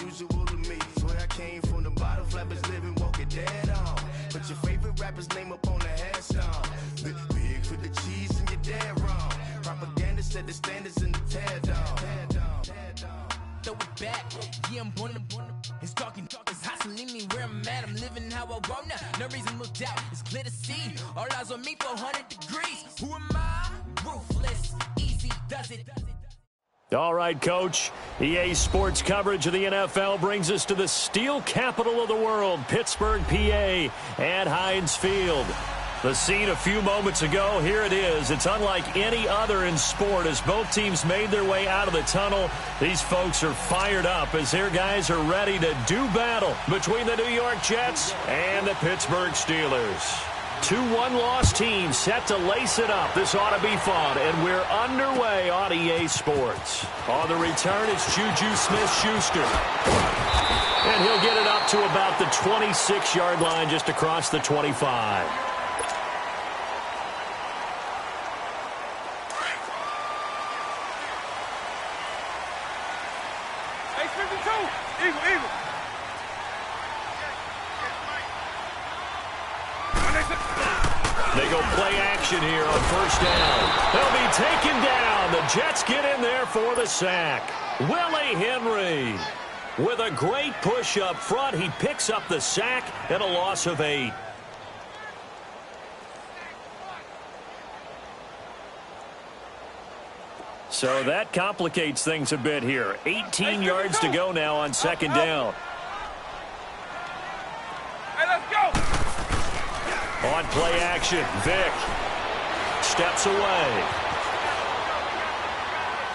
usual to me. Swear I came from the bottom, flappers living, walking dead on. Put your favorite rapper's name up on the headstone. Big for the cheese and you're dead wrong. Propaganda set the standards in the tear down. Throw it back, yeah, I'm born to it's talking, it's hustling me where I'm at. I'm living how I want now. No reason to doubt, it's clear to see. All eyes on me, 400 degrees. Who am I? Ruthless, easy, does it. All right, Coach. EA Sports coverage of the NFL brings us to the steel capital of the world, Pittsburgh, PA, at Heinz Field. The scene a few moments ago, here it is. It's unlike any other in sport as both teams made their way out of the tunnel. These folks are fired up as their guys are ready to do battle between the New York Jets and the Pittsburgh Steelers. Two one-loss teams set to lace it up. This ought to be fun, and we're underway on EA Sports. On the return, it's Juju Smith-Schuster. And he'll get it up to about the 26-yard line just across the 25. They go play action here on first down. They'll be taken down. The Jets get in there for the sack. Willie Henry with a great push up front. He picks up the sack and a loss of 8. So that complicates things a bit here. 18 yards to go now on second down. Hey, let's go! On play action, Vick steps away.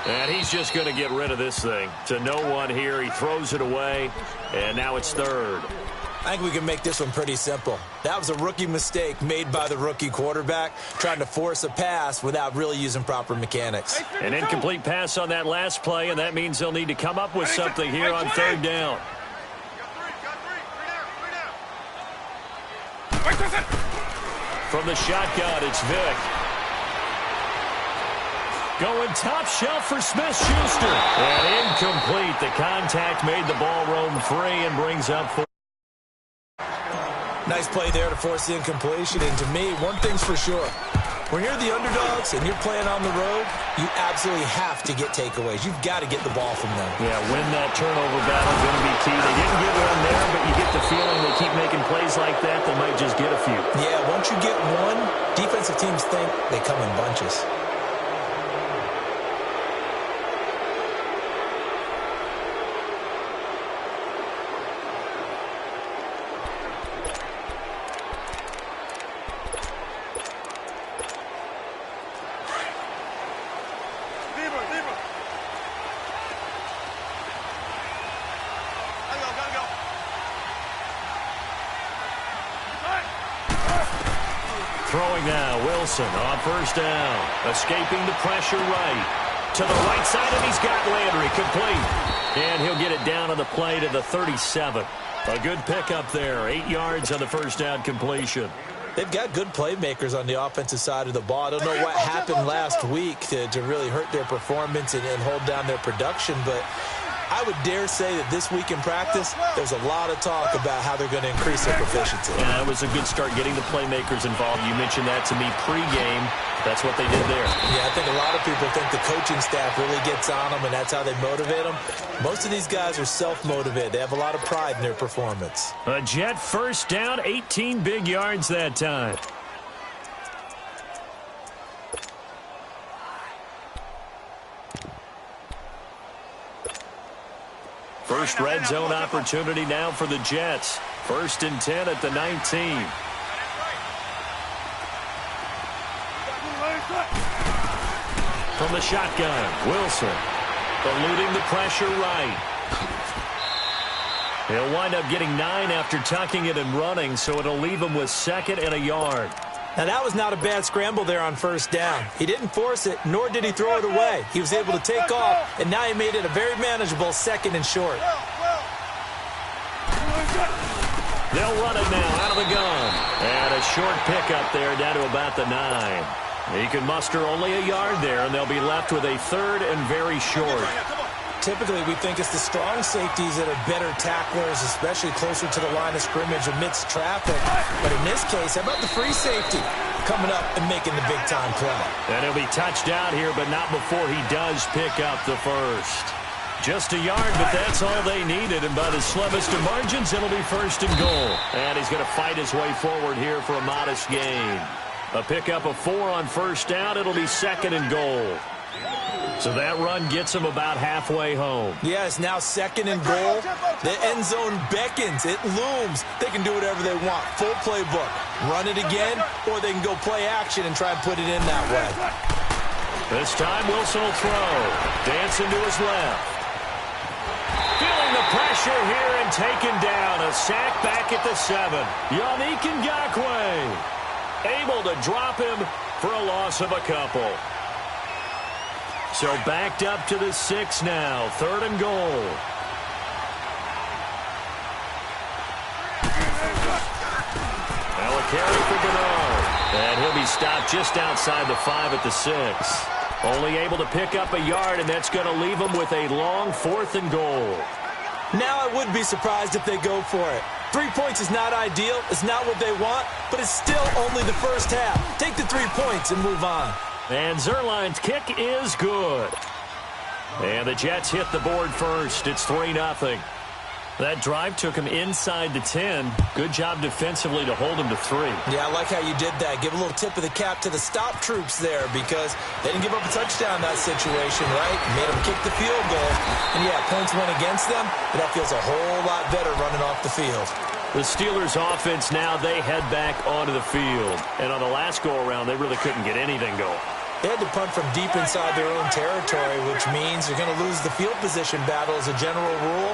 And he's just going to get rid of this thing. To no one here, he throws it away, and now it's third. I think we can make this one pretty simple. That was a rookie mistake made by the rookie quarterback, trying to force a pass without really using proper mechanics. An incomplete pass on that last play, and that means they'll need to come up with something here on third down. From the shotgun, it's Vick. Going top shelf for Smith-Schuster. And incomplete. The contact made the ball roam free and brings up 4. Nice play there to force the incompletion. And to me, one thing's for sure. When you're the underdogs and you're playing on the road, you absolutely have to get takeaways. You've got to get the ball from them. Yeah, win that turnover battle is going to be key. They didn't get one there, but you get the feeling they keep making plays like that, they might just get a few. Yeah, once you get one, defensive teams think they come in bunches. Throwing now, Wilson on first down. Escaping the pressure right. To the right side, and he's got Landry complete. And he'll get it down on the play to the 37. A good pickup there. 8 yards on the first down completion. They've got good playmakers on the offensive side of the ball. I don't know what happened last week to really hurt their performance and hold down their production, but I would dare say that this week in practice, there's a lot of talk about how they're going to increase their proficiency. Yeah, it was a good start getting the playmakers involved. You mentioned that to me pregame. That's what they did there. Yeah, I think a lot of people think the coaching staff really gets on them, and that's how they motivate them. Most of these guys are self-motivated. They have a lot of pride in their performance. A Jet first down, 18 big yards that time. First red zone opportunity now for the Jets. 1st and 10 at the 19. From the shotgun, Wilson eluding the pressure right. He'll wind up getting 9 after tucking it and running, so it'll leave him with 2nd and a yard. Now, that was not a bad scramble there on first down. He didn't force it, nor did he throw it away. He was able to take off, and now he made it a very manageable 2nd and short. They'll run it now out of the gun. And a short pickup there down to about the 9. He can muster only a yard there, and they'll be left with a 3rd and very short. Typically, we think it's the strong safeties that are better tacklers, especially closer to the line of scrimmage amidst traffic. But in this case, how about the free safety coming up and making the big-time play? And he'll be touched out here, but not before he does pick up the first. Just a yard, but that's all they needed. And by the slimmest of margins, it'll be first and goal. And he's going to fight his way forward here for a modest gain. A pickup of 4 on first down. It'll be second and goal. So that run gets him about halfway home. Yeah, it's now second and goal. The end zone beckons. It looms. They can do whatever they want. Full playbook. Run it again, or they can go play action and try and put it in that way. This time Wilson will throw. Dancing to his left. Feeling the pressure here and taken down. A sack back at the 7. Yannick Ngakoue able to drop him for a loss of a couple. So backed up to the 6 now. Third and goal. Now a carry for Bernard. And he'll be stopped just outside the 5 at the 6. Only able to pick up a yard, and that's going to leave him with a long 4th and goal. Now I would be surprised if they go for it. 3 points is not ideal. It's not what they want, but it's still only the first half. Take the 3 points and move on. And Zerline's kick is good. And the Jets hit the board first. It's 3-0. That drive took him inside the 10. Good job defensively to hold him to 3. Yeah, I like how you did that. Give a little tip of the cap to the stop troops there because they didn't give up a touchdown in that situation, right? Made them kick the field goal. And, yeah, points went against them, but that feels a whole lot better running off the field. The Steelers' offense now, they head back onto the field. And on the last go-around, they really couldn't get anything going. They had to punt from deep inside their own territory, which means they're going to lose the field position battle as a general rule.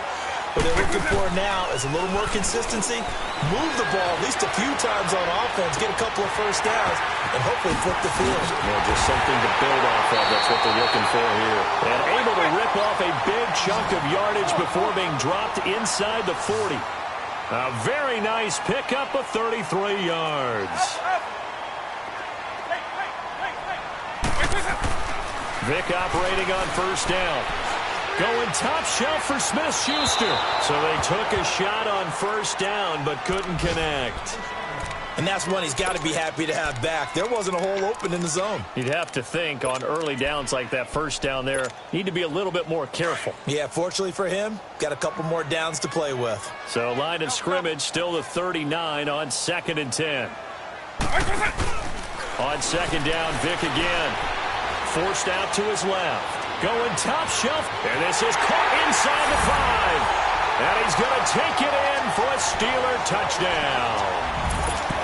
What they're looking for now is a little more consistency, move the ball at least a few times on offense, get a couple of first downs, and hopefully flip the field. Yeah, just something to build off of. That's what they're looking for here. And able to rip off a big chunk of yardage before being dropped inside the 40. A very nice pickup of 33 yards. Vic operating on first down. Going top shelf for Smith-Schuster. So they took a shot on first down but couldn't connect. And that's one he's got to be happy to have back. There wasn't a hole open in the zone. You'd have to think on early downs like that first down there, need to be a little bit more careful. Yeah, fortunately for him, got a couple more downs to play with. So line of scrimmage still the 39 on 2nd and 10. On second down, Vic again. Forced out to his left. Going top shelf, and this is caught inside the 5. And he's going to take it in for a Steeler touchdown.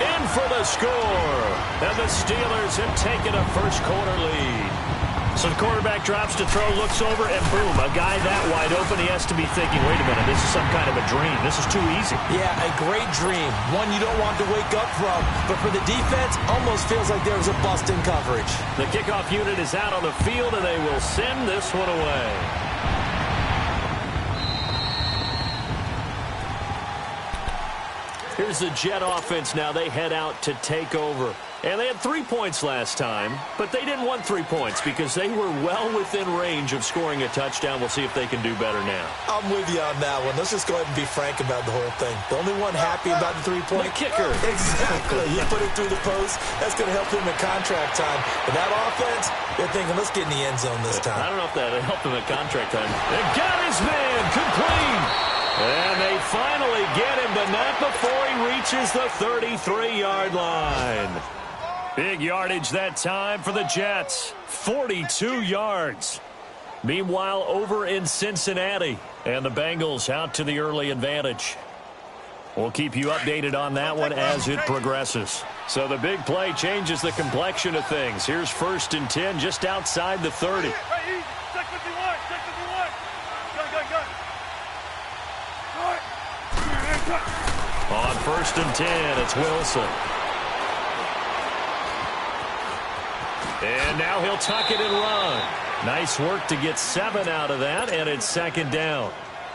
In for the score. And the Steelers have taken a first quarter lead. So the quarterback drops to throw, looks over, and boom, a guy that wide open, he has to be thinking, wait a minute, this is some kind of a dream. This is too easy. Yeah, a great dream. One you don't want to wake up from. But for the defense, almost feels like there was a bust in coverage. The kickoff unit is out on the field, and they will send this one away. Here's the Jet offense now. They head out to take over. And they had 3 points last time, but they didn't want 3 points because they were well within range of scoring a touchdown. We'll see if they can do better now. I'm with you on that one. Let's just go ahead and be frank about the whole thing. The only one happy about the 3-point. The kicker. Exactly. You put it through the post. That's going to help him in contract time. But that offense, they're thinking, let's get in the end zone this time. I don't know if that helped him at contract time. They got his man complete. And they finally get him, but not before he reaches the 33-yard line. Big yardage that time for the Jets. 42 yards. Meanwhile, over in Cincinnati. And the Bengals out to the early advantage. We'll keep you updated on that one as it progresses. So the big play changes the complexion of things. Here's 1st and 10 just outside the 30. On 1st and 10, it's Wilson. And now he'll tuck it and run. Nice work to get 7 out of that, and it's 2nd down.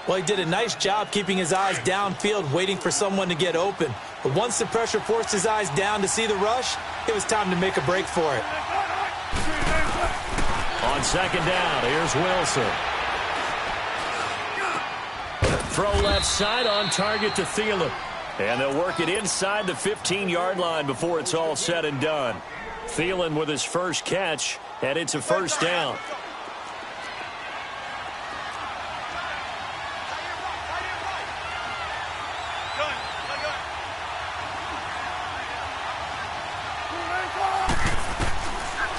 Well, he did a nice job keeping his eyes downfield, waiting for someone to get open. But once the pressure forced his eyes down to see the rush, it was time to make a break for it. On 2nd down, here's Wilson. Throw left side on target to Thielen. And they'll work it inside the 15-yard line before it's all said and done. Thielen with his first catch, and it's a first down.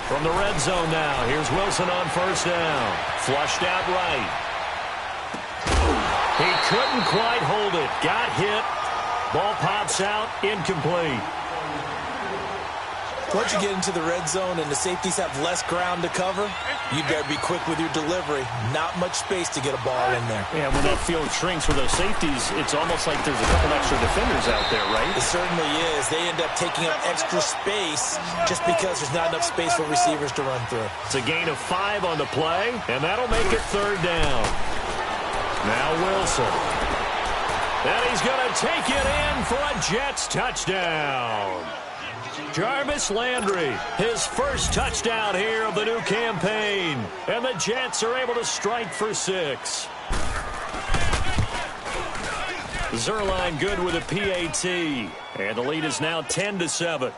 From the red zone now, here's Wilson on first down. Flushed out right. He couldn't quite hold it. Got hit. Ball pops out, incomplete. Once you get into the red zone and the safeties have less ground to cover, you better be quick with your delivery. Not much space to get a ball in there. Yeah, when that field shrinks with those safeties, it's almost like there's a couple extra defenders out there, right? It certainly is. They end up taking up extra space just because there's not enough space for receivers to run through. It's a gain of 5 on the play, and that'll make it third down. Now Wilson. And he's going to take it in for a Jets touchdown. Jarvis Landry, his first touchdown here of the new campaign. And the Jets are able to strike for 6. Zerline good with a PAT. And the lead is now 10-7.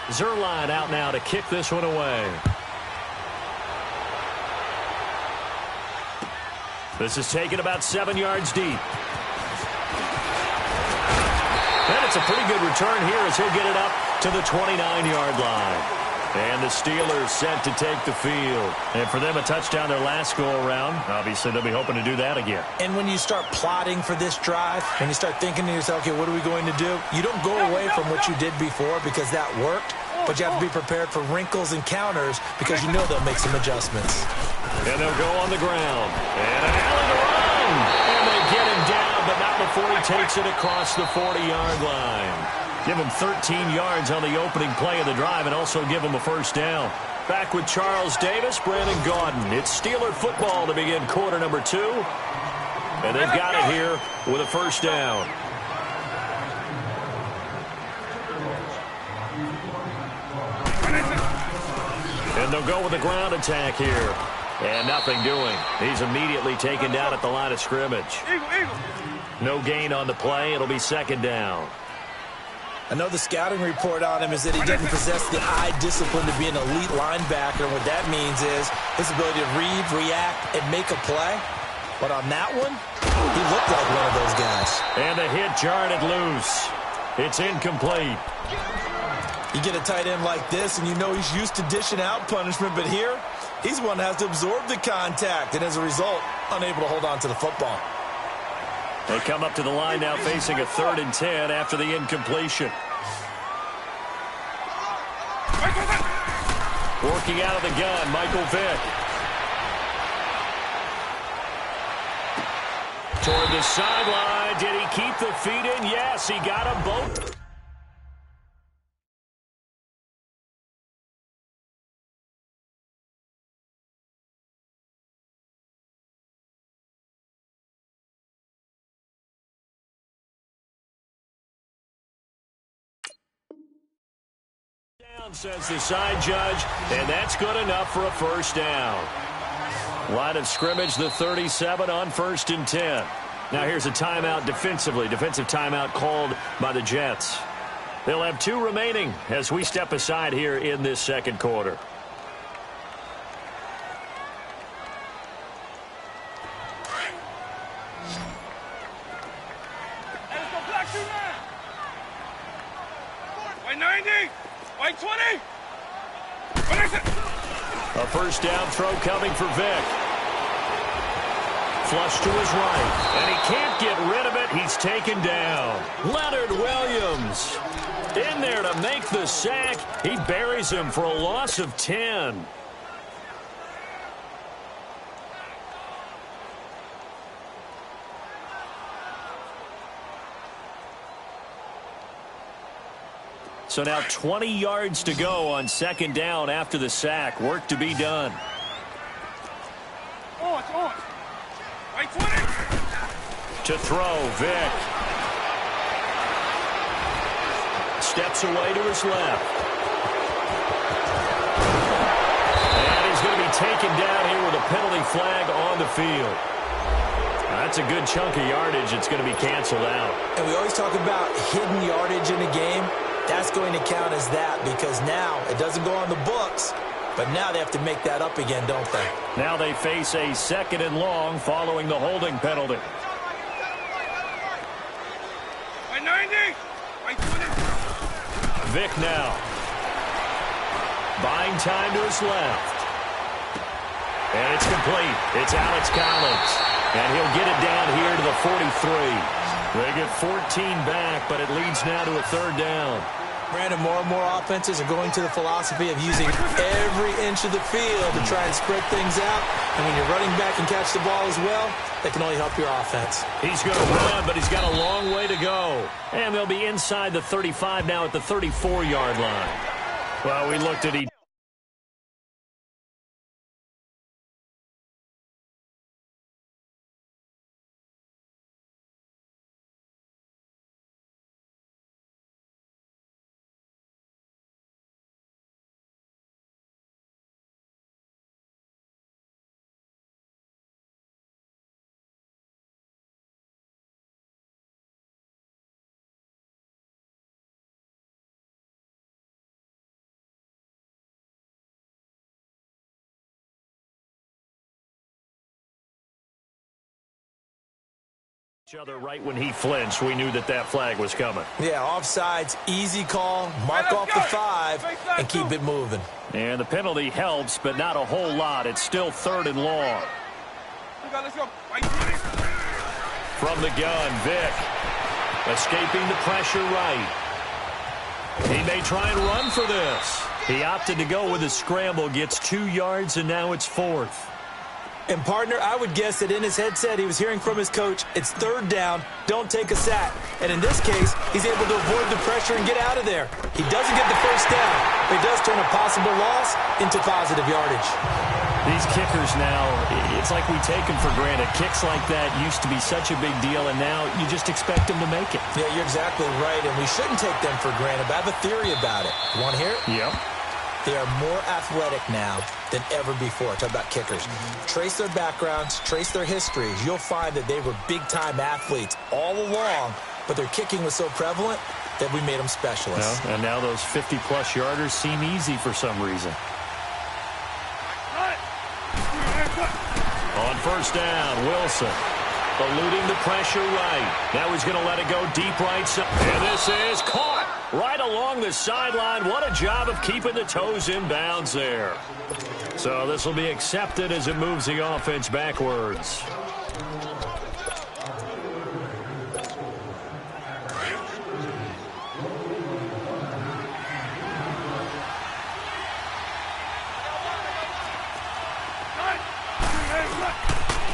Zerline out now to kick this one away. This is taken about 7 yards deep. And it's a pretty good return here as he'll get it up to the 29-yard line. And the Steelers set to take the field. And for them, a touchdown their last go-around. Obviously, they'll be hoping to do that again. And when you start plotting for this drive, when you start thinking to yourself, okay, what are we going to do? You don't go away from what you did before because that worked. But you have to be prepared for wrinkles and counters because you know they'll make some adjustments. And they'll go on the ground. And an alley to run. And they get him down, but not before he takes it across the 40-yard line. Give him 13 yards on the opening play of the drive and also give him a first down. Back with Charles Davis, Brandon Gaudin. It's Steeler football to begin quarter number 2. And they've got it here with a first down. And they'll go with a ground attack here. And nothing doing. He's immediately taken down at the line of scrimmage. No gain on the play. It'll be second down. I know the scouting report on him is that he didn't possess the eye discipline to be an elite linebacker. And what that means is his ability to read, react, and make a play. But on that one, he looked like one of those guys. And the hit jarred it loose. It's incomplete. You get a tight end like this, and you know he's used to dishing out punishment, but here, he's the one that has to absorb the contact, and as a result, unable to hold on to the football. They come up to the line now facing a 3rd and 10 after the incompletion. Working out of the gun, Michael Vick. Toward the sideline. Did he keep the feet in? Yes, he got them both. Says the side judge, and that's good enough for a first down. Line of scrimmage, the 37 on 1st and 10. Now here's a timeout defensively. Defensive timeout called by the Jets. They'll have 2 remaining as we step aside here in this second quarter. White 20. A first down throw coming for Vick. Flush to his right. And he can't get rid of it. He's taken down. Leonard Williams in there to make the sack. He buries him for a loss of 10. So now 20 yards to go on second down after the sack. Work to be done. White 20. To throw, Vick. Steps away to his left. And he's going to be taken down here with a penalty flag on the field. That's a good chunk of yardage. It's going to be canceled out. And we always talk about hidden yardage in a game. That's going to count as that because now it doesn't go on the books, but now they have to make that up again, don't they? Now they face a 2nd and long following the holding penalty. By 90. By 20. Vic now. Buying time to his left. And it's complete. It's Alex Collins. And he'll get it down here to the 43. They get 14 back, but it leads now to a 3rd down. Brandon, more and more offenses are going to the philosophy of using every inch of the field to try and spread things out. And when you're running back and catch the ball as well, that can only help your offense. He's going to run, but he's got a long way to go. And they'll be inside the 35 now at the 34-yard line. Well, we looked at each. Each other right when he flinched, we knew that flag was coming. Yeah, offsides, easy call, mark off the 5, and keep it moving. And the penalty helps, but not a whole lot. It's still 3rd and long. Let's go. By 20. From the gun, Vic. Escaping the pressure right. He may try and run for this. He opted to go with a scramble, gets 2 yards, and now it's 4th. And, partner, I would guess that in his headset he was hearing from his coach, it's 3rd down, don't take a sack. And in this case, he's able to avoid the pressure and get out of there. He doesn't get the 1st down, but he does turn a possible loss into positive yardage. These kickers now, it's like we take them for granted. Kicks like that used to be such a big deal, and now you just expect them to make it. Yeah, you're exactly right, and we shouldn't take them for granted. But I have a theory about it. You want to hear it? Yep. They are more athletic now than ever before. Talk about kickers. Trace their backgrounds, trace their histories. You'll find that they were big-time athletes all along, but their kicking was so prevalent that we made them specialists. Well, and now those 50-plus yarders seem easy for some reason. On 1st down, Wilson eluding the pressure right. Now he's going to let it go deep right side. And this is caught right along the sideline. What a job of keeping the toes in bounds there. So this will be accepted as it moves the offense backwards.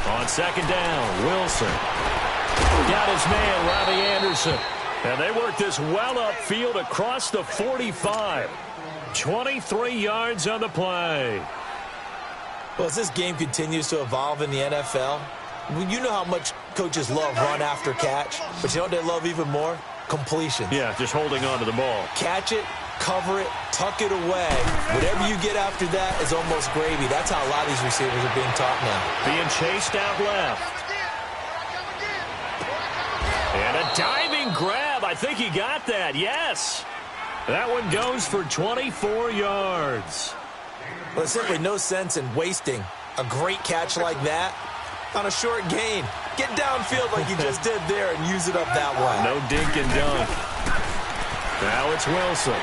On 2nd down, Wilson got his man, Robbie Anderson. And they work this well upfield across the 45. 23 yards on the play. Well, as this game continues to evolve in the NFL, you know how much coaches love run after catch, but you know what they love even more? Completion. Yeah, just holding on to the ball. Catch it, cover it, tuck it away. Whatever you get after that is almost gravy. That's how a lot of these receivers are being taught now. Being chased out left. And a diving grab. I think he got that. Yes. That one goes for 24 yards. Well, there's simply no sense in wasting a great catch like that on a short gain. Get downfield like you just did there and use it up that way. No dink and dunk. Now it's Wilson.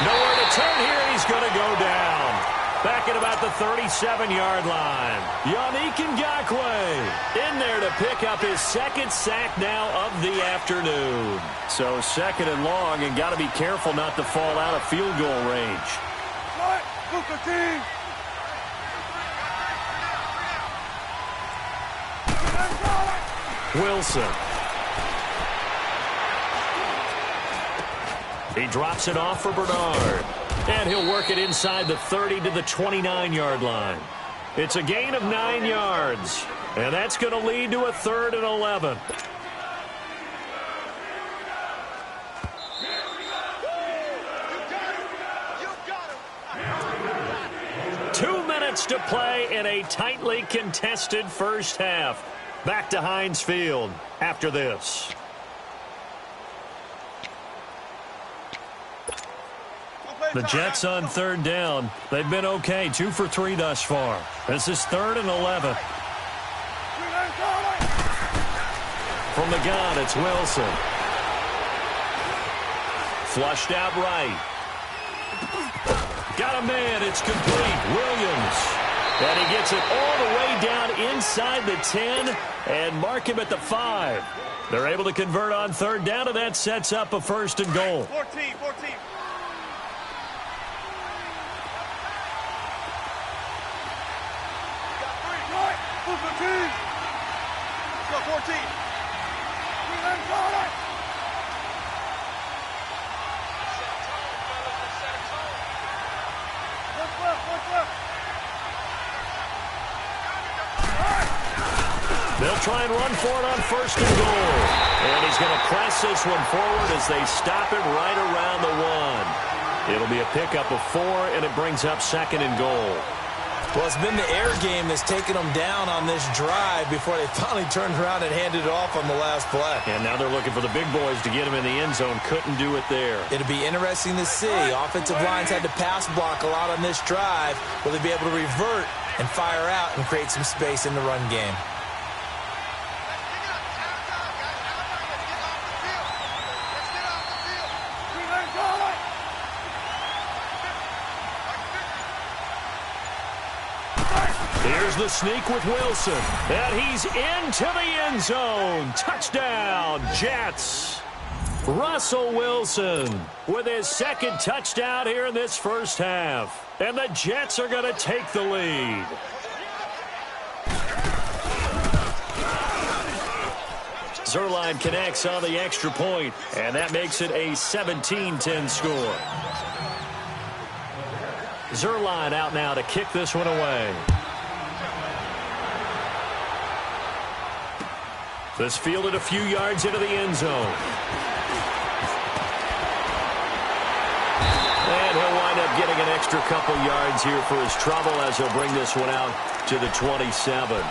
Nowhere to turn here. He's going to go down. Back at about the 37-yard line. Yannick Ngakoue in there to pick up his 2nd sack now of the afternoon. So 2nd and long, and got to be careful not to fall out of field goal range. Wilson. He drops it off for Bernard. And he'll work it inside the 30 to the 29-yard line. It's a gain of 9 yards. And that's going to lead to a 3rd and 11. minutes to play in a tightly contested first half. Back to Heinz Field after this. The Jets on third down. They've been okay, 2 for 3 thus far. This is 3rd and 11. From the gun, it's Wilson. Flushed out right. Got a man, it's complete. Williams. And he gets it all the way down inside the 10 and mark him at the 5. They're able to convert on third down, and that sets up a 1st and goal. 14. They'll try and run for it on 1st and goal. And he's going to press this one forward as they stop it right around the 1. It'll be a pickup of 4, and it brings up 2nd and goal. Well, it's been the air game that's taken them down on this drive before they finally turned around and handed it off on the last play. And now they're looking for the big boys to get him in the end zone. Couldn't do it there. It'll be interesting to see. Offensive lines had to pass block a lot on this drive. Will they be able to revert and fire out and create some space in the run game? Here's the sneak with Wilson. And he's into the end zone. Touchdown, Jets. Russell Wilson with his 2nd touchdown here in this first half. And the Jets are going to take the lead. Zerline connects on the extra point, and that makes it a 17-10 score. Zerline out now to kick this one away. This fielded a few yards into the end zone. And he'll wind up getting an extra couple yards here for his trouble as he'll bring this one out to the 27.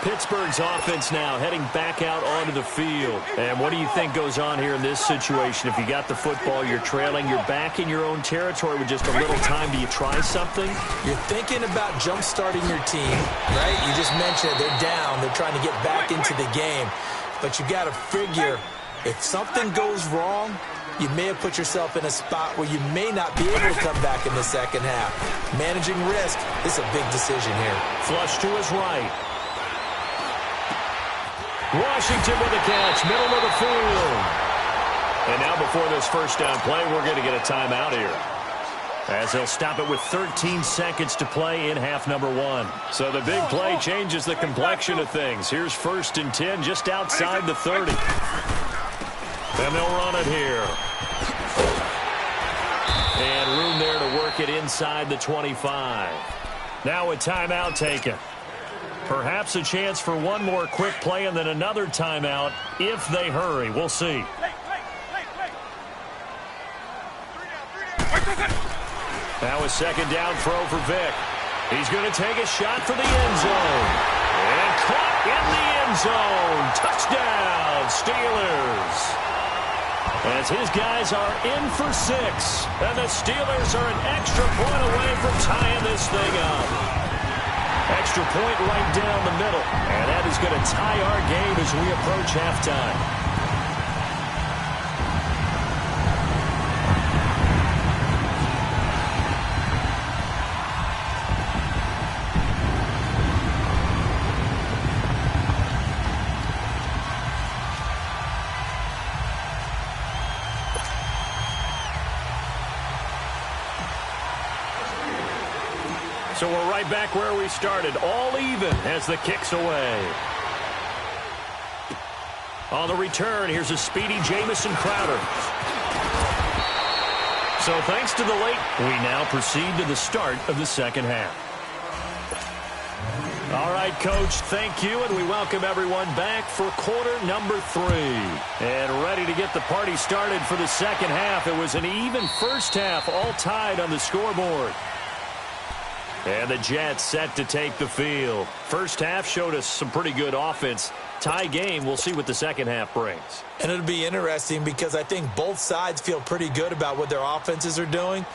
Pittsburgh's offense now heading back out onto the field. And what do you think goes on here in this situation? If you got the football, you're trailing, you're back in your own territory with just a little time. Do you try something? You're thinking about jump-starting your team, right? You just mentioned they're down. They're trying to get back into the game. But you got to figure if something goes wrong, you may have put yourself in a spot where you may not be able to come back in the second half. Managing risk is a big decision here. Flush to his right. Washington with the catch, middle of the field. And now before this first down play, we're going to get a timeout here, as they'll stop it with 13 seconds to play in half number 1. So the big play changes the complexion of things. Here's 1st and 10 just outside the 30. And they'll run it here. And room there to work it inside the 25. Now a timeout taken. Perhaps a chance for one more quick play and then another timeout if they hurry. We'll see. Now a 2nd down throw for Vick. He's going to take a shot for the end zone. And caught in the end zone. Touchdown, Steelers. As his guys are in for 6. And the Steelers are an extra point away from tying this thing up. Extra point right down the middle. And that is going to tie our game as we approach halftime. So we're right back where we started, all even as the kick's away. On the return, here's a speedy Jamison Crowder. So thanks to the late, we now proceed to the start of the second half. All right, Coach, thank you, and we welcome everyone back for quarter number 3. And ready to get the party started for the second half. It was an even first half, all tied on the scoreboard. And the Jets set to take the field. First half showed us some pretty good offense. Tie game, we'll see what the second half brings. And it'll be interesting because I think both sides feel pretty good about what their offenses are doing.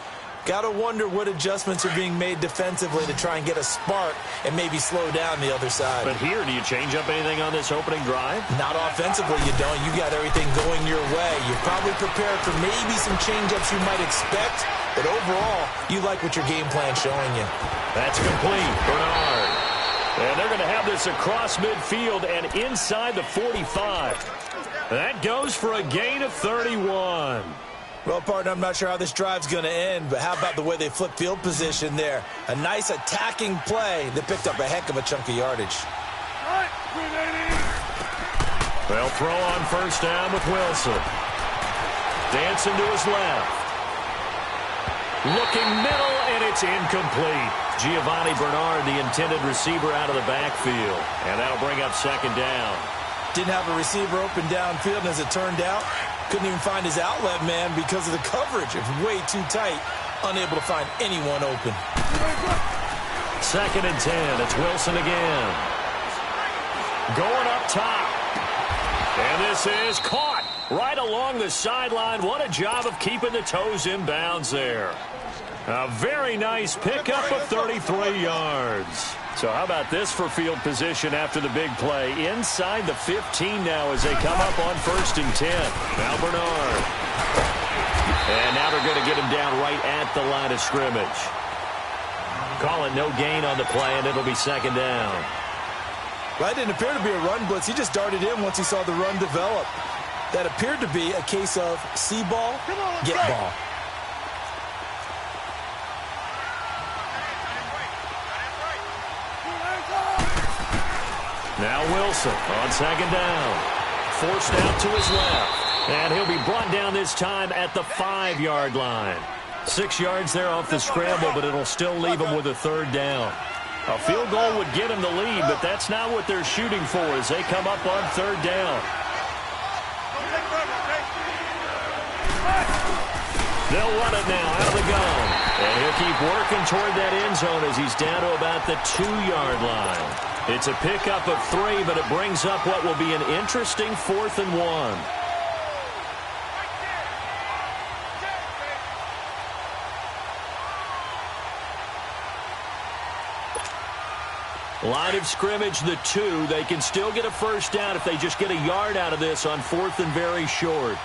Got to wonder what adjustments are being made defensively to try and get a spark and maybe slow down the other side. But here, do you change up anything on this opening drive? Not offensively, you don't. You got everything going your way. You're probably prepared for maybe some change-ups you might expect, but overall, you like what your game plan's showing you. That's complete. Bernard. And they're going to have this across midfield and inside the 45. That goes for a gain of 31. Well, partner, I'm not sure how this drive's going to end, but how about the way they flip field position there? A nice attacking play that picked up a heck of a chunk of yardage. They'll throw on first down with Wilson. Dancing to his left. Looking middle, and it's incomplete. Giovanni Bernard, the intended receiver, out of the backfield. And that'll bring up second down. Didn't have a receiver open downfield, and as it turned out, couldn't even find his outlet man because of the coverage. It was way too tight, unable to find anyone open. Second and 10. It's Wilson again. Going up top. And this is caught right along the sideline. What a job of keeping the toes in bounds there. A very nice pickup of 33 yards. So how about this for field position after the big play? Inside the 15 now as they come up on first and 10. Now Bernard. And now they're going to get him down right at the line of scrimmage. Call it no gain on the play, and it'll be second down. Well, it didn't appear to be a run blitz. He just darted in once he saw the run develop. That appeared to be a case of see ball, get ball. Now Wilson on second down. Forced out to his left. And he'll be brought down this time at the 5-yard line. 6 yards there off the scramble, but it'll still leave him with a third down. A field goal would get him the lead, but that's not what they're shooting for as they come up on third down. They'll run it now out of the gun. And he'll keep working toward that end zone as he's down to about the 2-yard line. It's a pickup of 3, but it brings up what will be an interesting 4th and 1. Line of scrimmage, the 2. They can still get a first down if they just get a yard out of this on 4th and very short.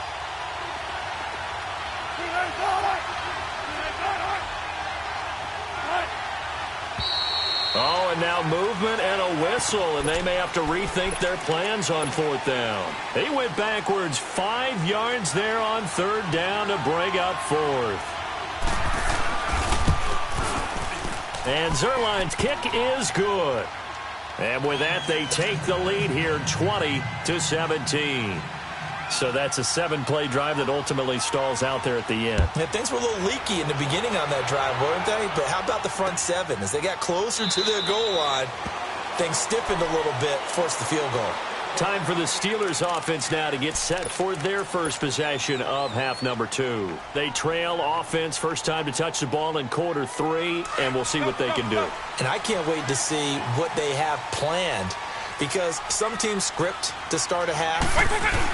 Oh, and now movement and a whistle, and they may have to rethink their plans on 4th down. They went backwards 5 yards there on 3rd down to bring up 4th. And Zerline's kick is good. And with that, they take the lead here 20-17. So that's a 7-play drive that ultimately stalls out there at the end. Yeah, things were a little leaky in the beginning on that drive, weren't they? But how about the front 7? As they got closer to their goal line, things stiffened a little bit, forced the field goal. Time for the Steelers offense now to get set for their first possession of half number 2. They trail offense, first time to touch the ball in quarter 3, and we'll see what they can do. And I can't wait to see what they have planned, because some teams script to start a half.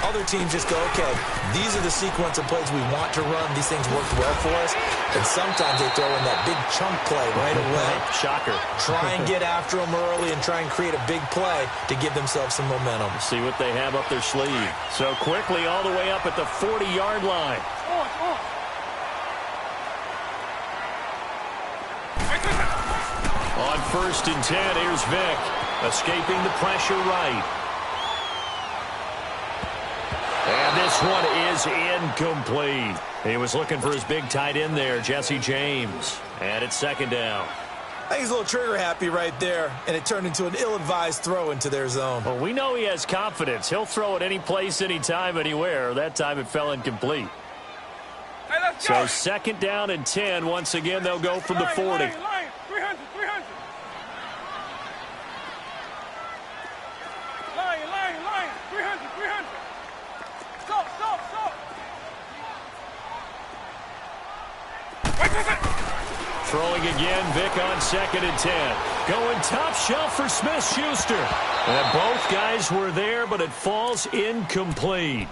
Other teams just go, okay, these are the sequence of plays we want to run. These things worked well for us. And sometimes they throw in that big chunk play right away. Shocker. Try and get after them early and try and create a big play to give themselves some momentum. See what they have up their sleeve. So quickly all the way up at the 40-yard line. On first and 10, here's Vick. Escaping the pressure right. And this one is incomplete. He was looking for his big tight end there, Jesse James. And it's second down. I think he's a little trigger happy right there, and it turned into an ill-advised throw into their zone. Well, we know he has confidence. He'll throw it any place, anytime, anywhere. That time it fell incomplete. Hey, let's So go. second down and 10. Once again, they'll go from the 40. Line, 300, 300. Line, 300, 300. Stop. Throwing again, Vic on 2nd and 10. Going top shelf for Smith-Schuster. And both guys were there, but it falls incomplete.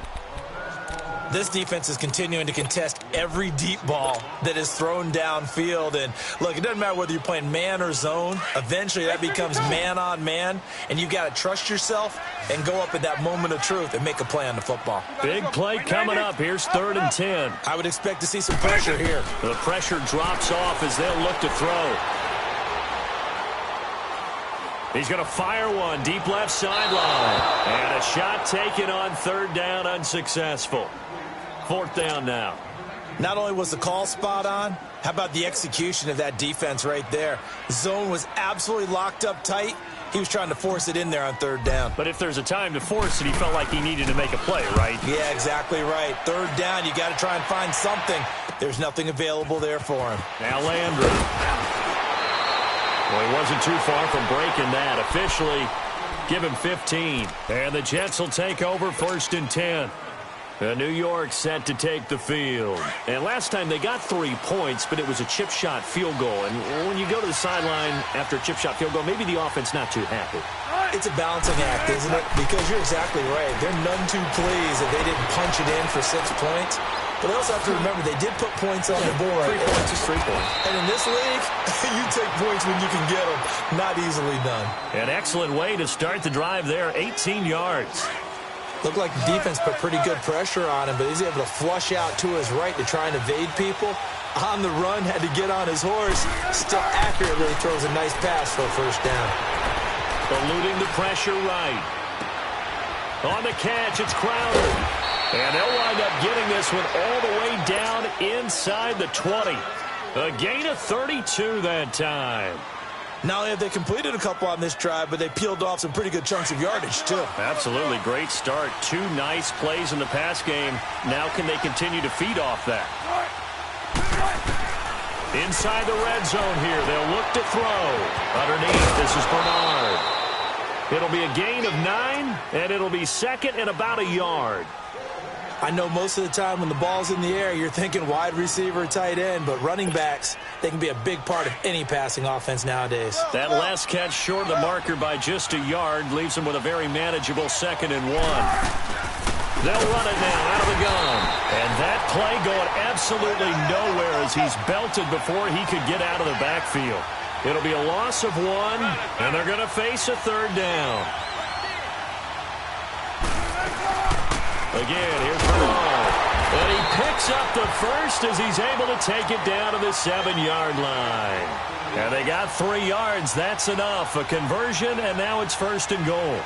This defense is continuing to contest every deep ball that is thrown downfield. And, look, it doesn't matter whether you're playing man or zone. Eventually, that becomes man-on-man, and you've got to trust yourself and go up at that moment of truth and make a play on the football. Big play coming up. Here's 3rd and 10. I would expect to see some pressure here. The pressure drops off as they'll look to throw. He's going to fire one deep left sideline. And a shot taken on 3rd down, unsuccessful. 4th down now. Not only was the call spot on, how about the execution of that defense right there? Zone was absolutely locked up tight. He was trying to force it in there on 3rd down. But if there's a time to force it, he felt like he needed to make a play, right? Yeah, exactly right. 3rd down, you got to try and find something. There's nothing available there for him. Now Landry. Well, he wasn't too far from breaking that. Officially, give him 15. And the Jets will take over 1st and 10. New York set to take the field. And last time they got 3 points, but it was a chip shot field goal. And when you go to the sideline after a chip shot field goal, maybe the offense not too happy. It's a balancing act, isn't it? Because you're exactly right. They're none too pleased that they didn't punch it in for 6 points. But they also have to remember they did put points on the board. 3 points is 3 points. And in this league, you take points when you can get them. Not easily done. An excellent way to start the drive there, 18 yards. Looked like the defense put pretty good pressure on him, but he's able to flush out to his right to try and evade people. On the run, had to get on his horse. Still accurately throws a nice pass for a 1st down. Eluding the pressure right. On the catch, it's Crowder. And they'll wind up getting this one all the way down inside the 20. A gain of 32 that time. Not only have they completed a couple on this drive, but they peeled off some pretty good chunks of yardage, too. Absolutely. Great start. 2 nice plays in the pass game. Now can they continue to feed off that? Inside the red zone here. They'll look to throw. Underneath, this is Bernard. It'll be a gain of 9, and it'll be 2nd and about a yard. I know most of the time when the ball's in the air, you're thinking wide receiver, tight end, but running backs, they can be a big part of any passing offense nowadays. That last catch short of the marker by just a yard leaves them with a very manageable 2nd and 1. They'll run it now out of the gun. And that play going absolutely nowhere as he's belted before he could get out of the backfield. It'll be a loss of 1, and they're going to face a 3rd down. Again, here's Bernard. And he picks up the first as he's able to take it down to the 7-yard line. And they got 3 yards. That's enough. A conversion, and now it's 1st and goal.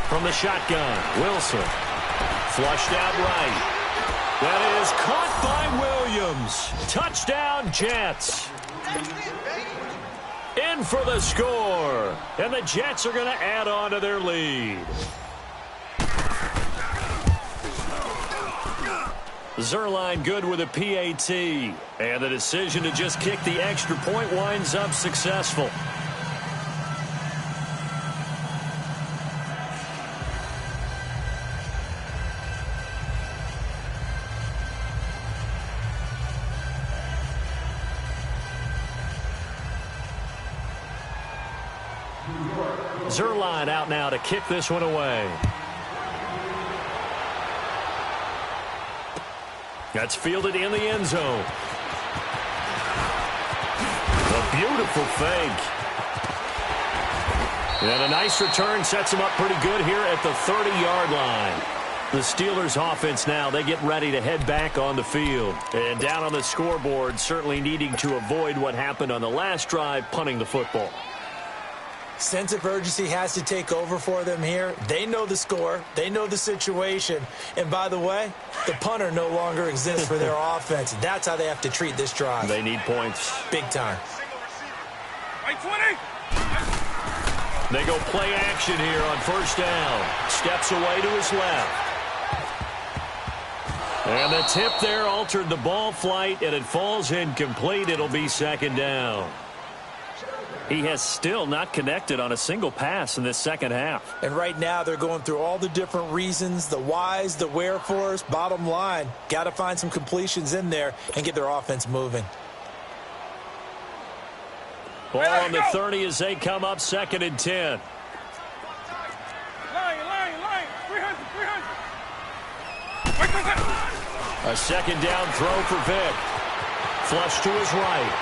From the shotgun, Wilson. Flushed out right. That is caught by Williams. Touchdown, Jets. In for the score. And the Jets are going to add on to their lead. Zerline good with a PAT. And the decision to just kick the extra point winds up successful. Zerline out now to kick this one away. That's fielded in the end zone. A beautiful fake. And a nice return sets him up pretty good here at the 30-yard line. The Steelers offense now, they get ready to head back on the field. And down on the scoreboard, certainly needing to avoid what happened on the last drive, punting the football. Sense of urgency has to take over for them here. They know the score. They know the situation. And by the way, the punter no longer exists for their offense. That's how they have to treat this drive. They need points. Big time. Right 20. They go play action here on first down. Steps away to his left. And the tip there altered the ball flight, and it falls incomplete. It'll be second down. He has still not connected on a single pass in this second half. And right now they're going through all the different reasons, the whys, the wherefores. Bottom line, got to find some completions in there and get their offense moving. Ball on the 30 as they come up second and 10. Line. 300. A second down throw for Vic. Flush to his right.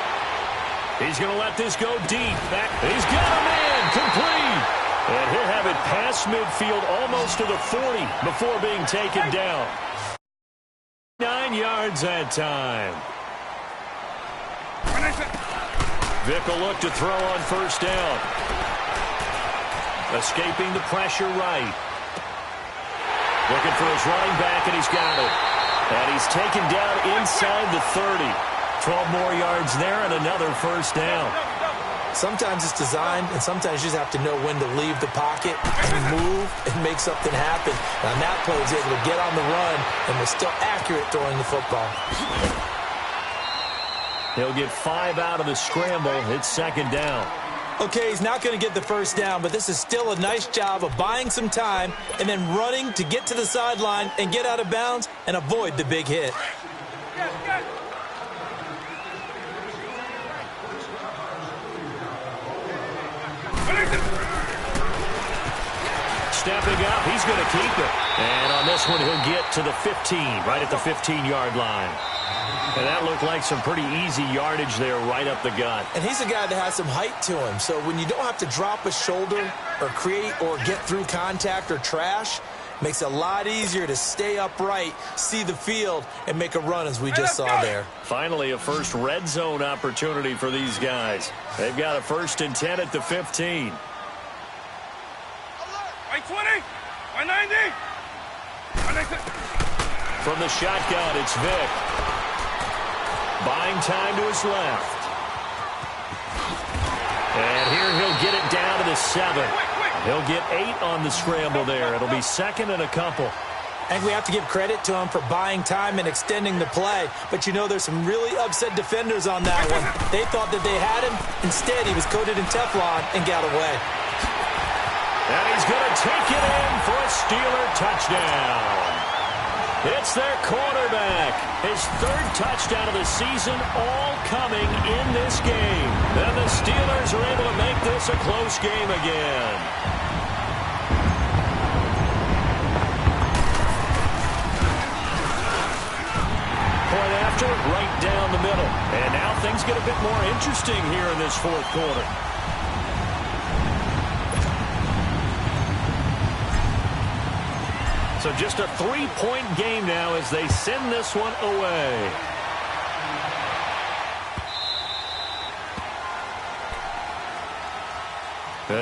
He's going to let this go deep. Back. He's got him in. Complete. And he'll have it past midfield almost to the 40 before being taken down. 9 yards that time. Vic will look to throw on first down. Escaping the pressure right. Looking for his running back, and he's got it. And he's taken down inside the 30. 12 more yards there and another first down. Sometimes it's designed, and sometimes you just have to know when to leave the pocket and move and make something happen. And on that play, he's able to get on the run and was still accurate throwing the football. He'll get 5 out of the scramble. It's second down. Okay, he's not going to get the first down, but this is still a nice job of buying some time and then running to get to the sideline and get out of bounds and avoid the big hit. Stepping up, he's going to keep it. And on this one, he'll get to the 15, right at the 15-yard line. And that looked like some pretty easy yardage there right up the gut. And he's a guy that has some height to him. So when you don't have to drop a shoulder or create or get through contact or trash, makes it a lot easier to stay upright, see the field, and make a run as we just saw there. Finally, a first red zone opportunity for these guys. They've got a 1st and 10 at the 15. Right 20. 190. From the shotgun, it's Vic. Buying time to his left. And here he'll get it down to the 7. He'll get 8 on the scramble there. It'll be second and a couple. And we have to give credit to him for buying time and extending the play. But, you know, there's some really upset defenders on that one. They thought that they had him. Instead, he was coated in Teflon and got away. And he's going to take it in for a Steeler touchdown. It's their quarterback. His 3rd touchdown of the season, all coming in this game. And the Steelers are able to make this a close game again. Point after, right down the middle. And now things get a bit more interesting here in this 4th quarter. So just a 3-point game now as they send this one away.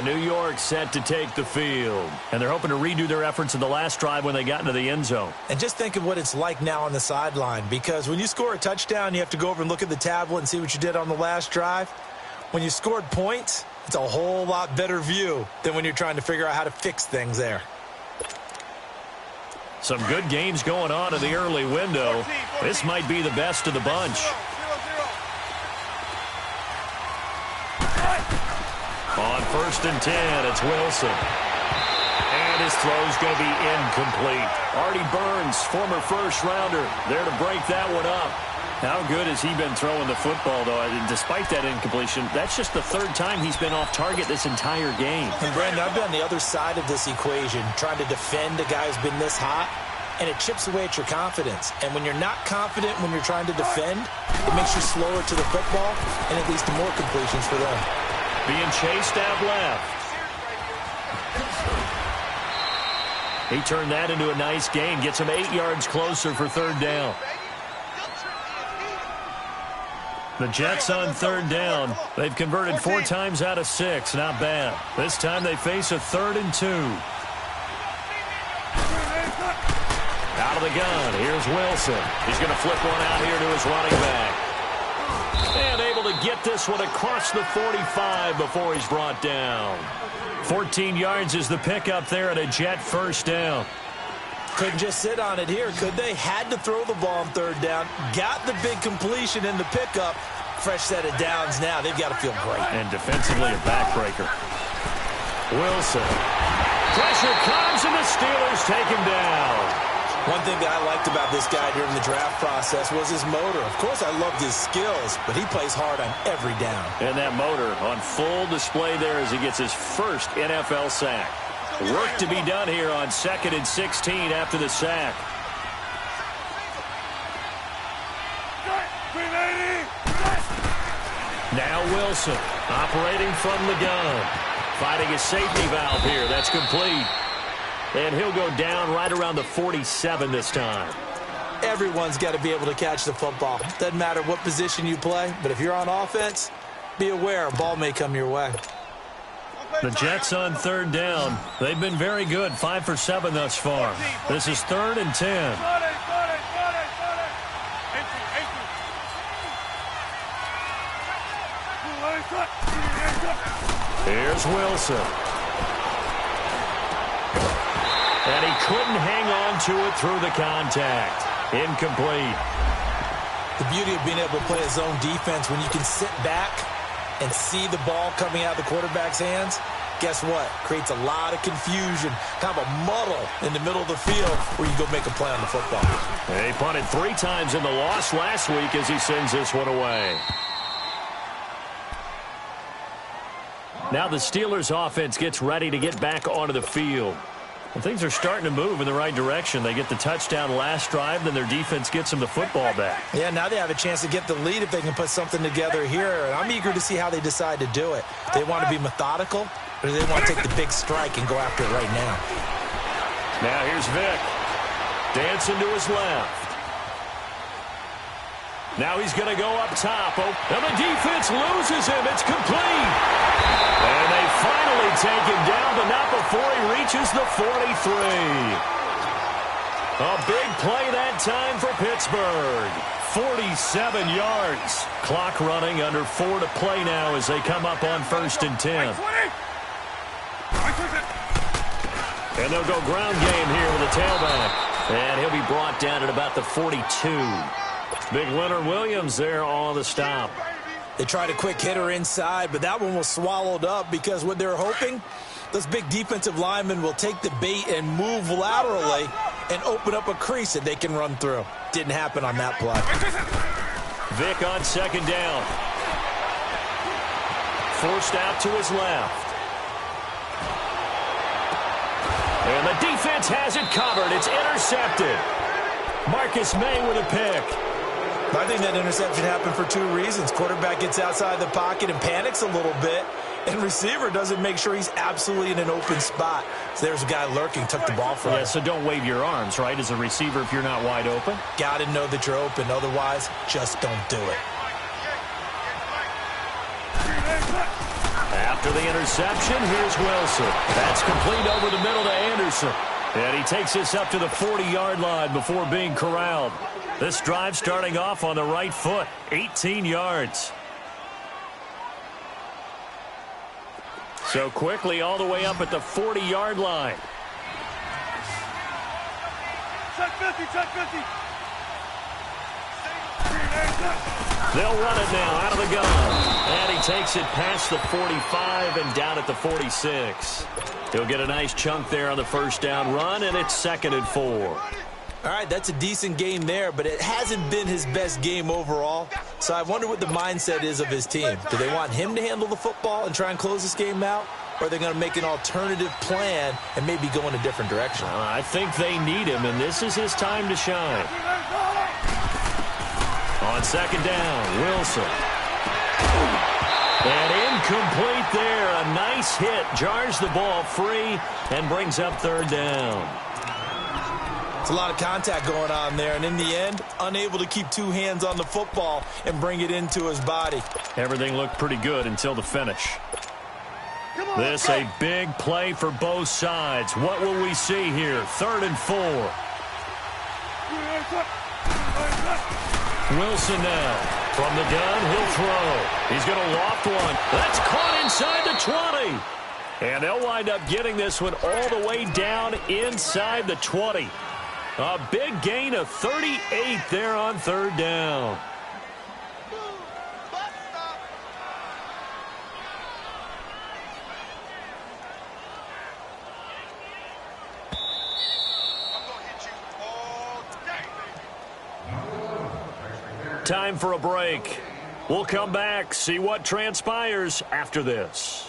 New York set to take the field. And they're hoping to redo their efforts in the last drive when they got into the end zone. And just think of what it's like now on the sideline. Because when you score a touchdown, you have to go over and look at the tablet and see what you did on the last drive. When you scored points, it's a whole lot better view than when you're trying to figure out how to fix things there. Some good games going on in the early window. This might be the best of the bunch. On 1st and 10, it's Wilson. And his throw's going to be incomplete. Artie Burns, former first-rounder, there to break that one up. How good has he been throwing the football, though? Despite that incompletion, that's just the 3rd time he's been off target this entire game. And, Brandon, I've been on the other side of this equation, trying to defend a guy who's been this hot, and it chips away at your confidence. And when you're not confident when you're trying to defend, it makes you slower to the football, and it leads to more completions for them. Being chased out left. He turned that into a nice gain, gets him 8 yards closer for 3rd down. The Jets on third down. They've converted 4 times out of 6. Not bad. This time they face a 3rd and 2. Out of the gun. Here's Wilson. He's going to flip one out here to his running back. And able to get this one across the 45 before he's brought down. 14 yards is the pickup there and a Jet first down. Couldn't just sit on it here, could they? Had to throw the ball on third down. Got the big completion in the pickup. Fresh set of downs now. They've got to feel great. And defensively a backbreaker. Wilson. Pressure comes and the Steelers take him down. One thing that I liked about this guy during the draft process was his motor. Of course, I loved his skills, but he plays hard on every down. And that motor on full display there as he gets his first NFL sack. Work to be done here on 2nd and 16 after the sack. Now Wilson operating from the gun. Fighting a safety valve here. That's complete. And he'll go down right around the 47 this time. Everyone's got to be able to catch the football. Doesn't matter what position you play, but if you're on offense, be aware a ball may come your way. The Jets on third down. They've been very good, 5 for 7 thus far. This is 3rd and 10. Here's Wilson. And he couldn't hang on to it through the contact. Incomplete. The beauty of being able to play a zone defense when you can sit back and see the ball coming out of the quarterback's hands, guess what? Creates a lot of confusion, kind of a muddle in the middle of the field where you go make a play on the football. He punted 3 times in the loss last week as he sends this one away. Now the Steelers offense gets ready to get back onto the field. And things are starting to move in the right direction. They get the touchdown last drive, then their defense gets them the football back. Yeah, now they have a chance to get the lead if they can put something together here. And I'm eager to see how they decide to do it. They want to be methodical, or do they want to take the big strike and go after it right now? Now here's Vic. Dancing to his left. Now he's going to go up top. Oh, and the defense loses him. It's complete. And they finally take him down, but not before he reaches the 43. A big play that time for Pittsburgh. 47 yards. Clock running, under 4 to play now as they come up on 1st and 10. And they'll go ground game here with a tailback. And he'll be brought down at about the 42. Big Leonard Williams there on the stop. They tried a quick hitter inside, but that one was swallowed up because what they're hoping, those big defensive linemen will take the bait and move laterally and open up a crease that they can run through. Didn't happen on that play. Vic on 2nd down. Forced out to his left. And the defense has it covered. It's intercepted. Marcus May with a pick. I think that interception happened for 2 reasons. Quarterback gets outside the pocket and panics a little bit, and receiver doesn't make sure he's absolutely in an open spot. So there's a guy lurking, took the ball from him. Yeah, so don't wave your arms, right, as a receiver if you're not wide open. Got to know that you're open. Otherwise, just don't do it. After the interception, here's Wilson. That's complete over the middle to Anderson. And he takes this up to the 40-yard line before being corralled. This drive starting off on the right foot, 18 yards. So quickly all the way up at the 40-yard line. Check 50, check 50. They'll run it now out of the gun. And he takes it past the 45 and down at the 46. He'll get a nice chunk there on the 1st down run, and it's 2nd and 4. All right, that's a decent game there, but it hasn't been his best game overall. So I wonder what the mindset is of his team. Do they want him to handle the football and try and close this game out? Or are they going to make an alternative plan and maybe go in a different direction? I think they need him, and this is his time to shine. On 2nd down, Wilson. And incomplete there. A nice hit. Jars the ball free and brings up 3rd down. It's a lot of contact going on there, and in the end, unable to keep two hands on the football and bring it into his body. Everything looked pretty good until the finish. This a big play for both sides. What will we see here? 3rd and 4. Wilson now. From the gun, he'll throw. He's going to loft one. That's caught inside the 20. And they'll wind up getting this one all the way down inside the 20. A big gain of 38 there on 3rd down. Time for a break. We'll come back, see what transpires after this.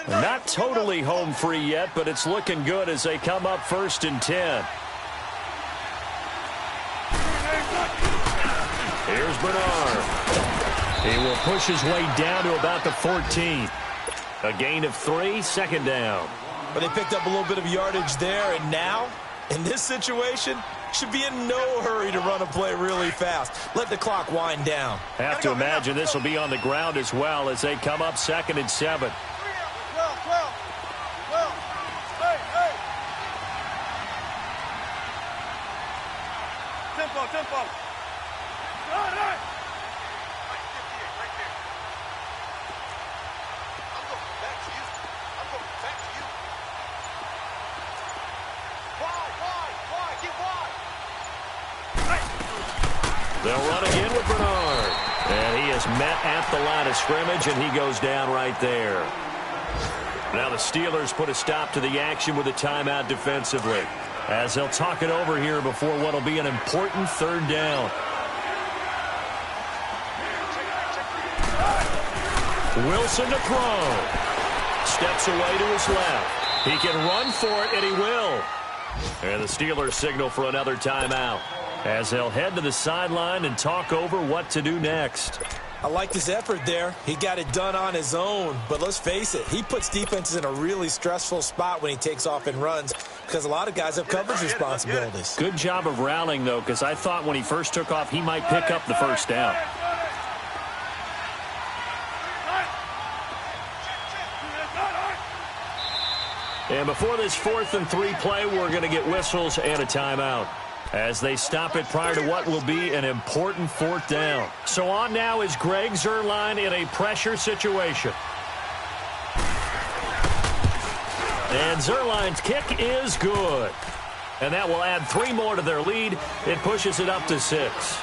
Not totally home free yet, but it's looking good as they come up 1st and 10. Here's Bernard. He will push his way down to about the 14. A gain of 3, 2nd down. But they picked up a little bit of yardage there, and now, in this situation, should be in no hurry to run a play really fast. Let the clock wind down. Have to imagine this will be on the ground as well as they come up 2nd and 7. Tempo. Right. They'll run again with Bernard. And he is met at the line of scrimmage, and he goes down right there. Now the Steelers put a stop to the action with a timeout defensively, as they'll talk it over here before what will be an important 3rd down. Wilson to throw. Steps away to his left. He can run for it, and he will. And the Steelers signal for another timeout, as they'll head to the sideline and talk over what to do next. I liked his effort there. He got it done on his own. But let's face it, he puts defenses in a really stressful spot when he takes off and runs, because a lot of guys have coverage responsibilities. Good job of rallying, though, because I thought when he first took off, he might pick up the 1st down. And before this 4th and 3 play, we're going to get whistles and a timeout, as they stop it prior to what will be an important 4th down. So on now is Greg Zuerlein in a pressure situation. And Zuerlein's kick is good. And that will add 3 more to their lead. It pushes it up to 6.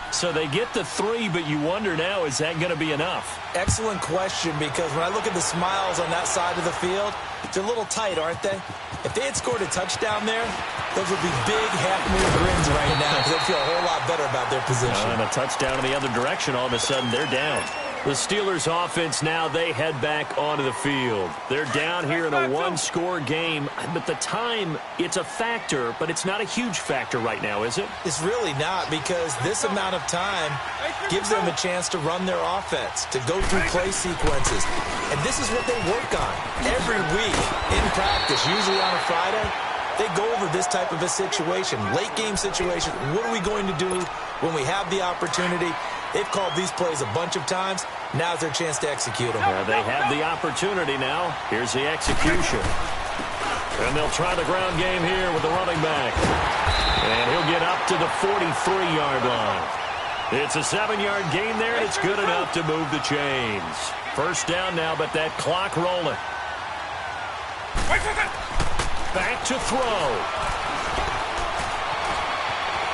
So they get the 3, but you wonder now, is that going to be enough? Excellent question, because when I look at the smiles on that side of the field, they're a little tight, aren't they? If they had scored a touchdown there, those would be big half-moon grins right now, because they'd feel a whole lot better about their position. And a touchdown in the other direction, all of a sudden they're down. The Steelers offense now, they head back onto the field. They're down here in a 1-score game, but the time, it's a factor, but it's not a huge factor right now, is it? It's really not, because this amount of time gives them a chance to run their offense, to go through play sequences. And this is what they work on every week in practice, usually on a Friday. They go over this type of a situation, late game situation. What are we going to do when we have the opportunity? They've called these plays a bunch of times. Now's their chance to execute them. They have the opportunity now. Here's the execution. And they'll try the ground game here with the running back. And he'll get up to the 43-yard line. It's a 7-yard gain there, and it's good enough to move the chains. 1st down now, but that clock rolling. Back to throw.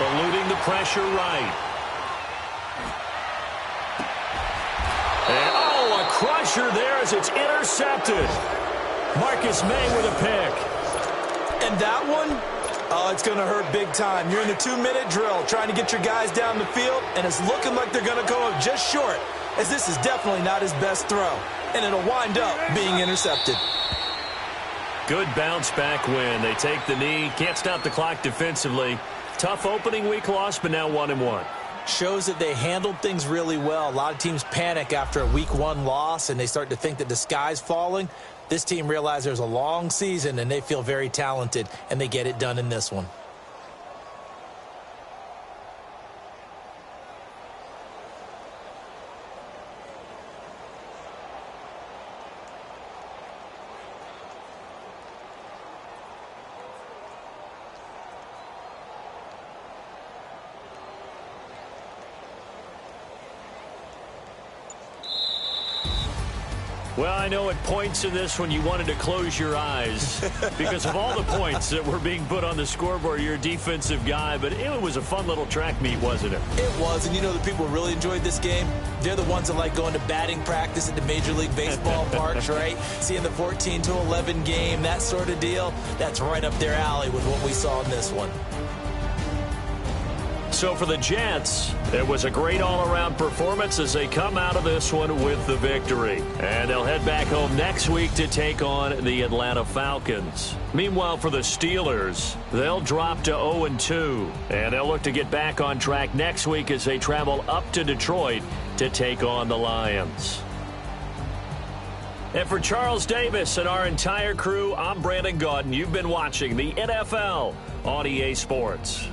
Eluding the pressure right. And, a crusher there as it's intercepted. Marcus May with a pick. And that one, it's going to hurt big time. You're in the 2-minute drill trying to get your guys down the field, and it's looking like they're going to go up just short, as this is definitely not his best throw. And it'll wind up being intercepted. Good bounce-back win. They take the knee. Can't stop the clock defensively. Tough opening week loss, but now 1-1. Shows that they handled things really well. A lot of teams panic after a week 1 loss, and they start to think that the sky's falling. This team realized there's a long season, and they feel very talented, and they get it done in this one. Well, I know at points in this one you wanted to close your eyes because of all the points that were being put on the scoreboard. You're a defensive guy, but it was a fun little track meet, wasn't it? It was, and you know the people who really enjoyed this game? They're the ones that like going to batting practice at the Major League Baseball parks, right? Seeing the 14-11 game, that sort of deal. That's right up their alley with what we saw in this one. So for the Jets, it was a great all-around performance as they come out of this one with the victory. And they'll head back home next week to take on the Atlanta Falcons. Meanwhile, for the Steelers, they'll drop to 0-2. And they'll look to get back on track next week as they travel up to Detroit to take on the Lions. And for Charles Davis and our entire crew, I'm Brandon Gaudin. You've been watching the NFL on EA Sports.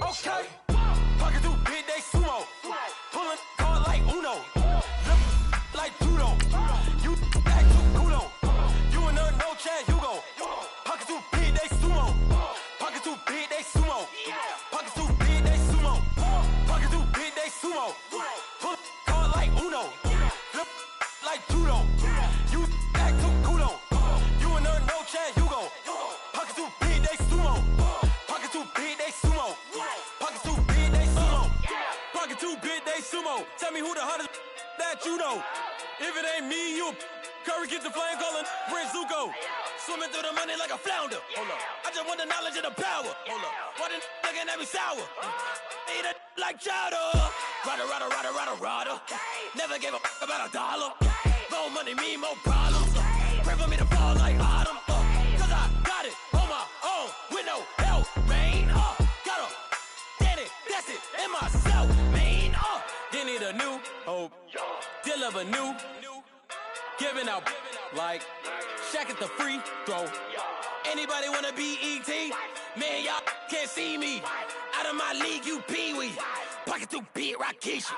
Okay. Pocket through big day sumo. Pulling hard like Uno. Look like judo. You act too culo. You and her no chance, you go. Pocket through big day sumo. Pocket through big day sumo. Pocket through big day sumo. Pocket through big day sumo. Pull hard like Uno. Look like judo. You act too culo. You and her no chance, you go. Pocket through big day sumo. Pocket through big day sumo. Pocket too big, they sumo. Pocket too big, they sumo. Tell me who the hottest that you know. If it ain't me, you Curry gets the flame calling Prince Zuko. Swimming through the money like a flounder. Hold up. I just want the knowledge and the power. Hold up. Why the looking at me sour? Eat it like chowder. Rada. Never gave a about $1. More money, me, more problems. Pray for me to fall like autumn. Cause I got it on my own with no help, man. Got a that's it, and myself, man. They need a new hope, deliver new, giving out like Shaq at the free throw. Anybody wanna be ET? Man, y'all can't see me. Out of my league, you pee-wee. Pocket too big, Rakisha.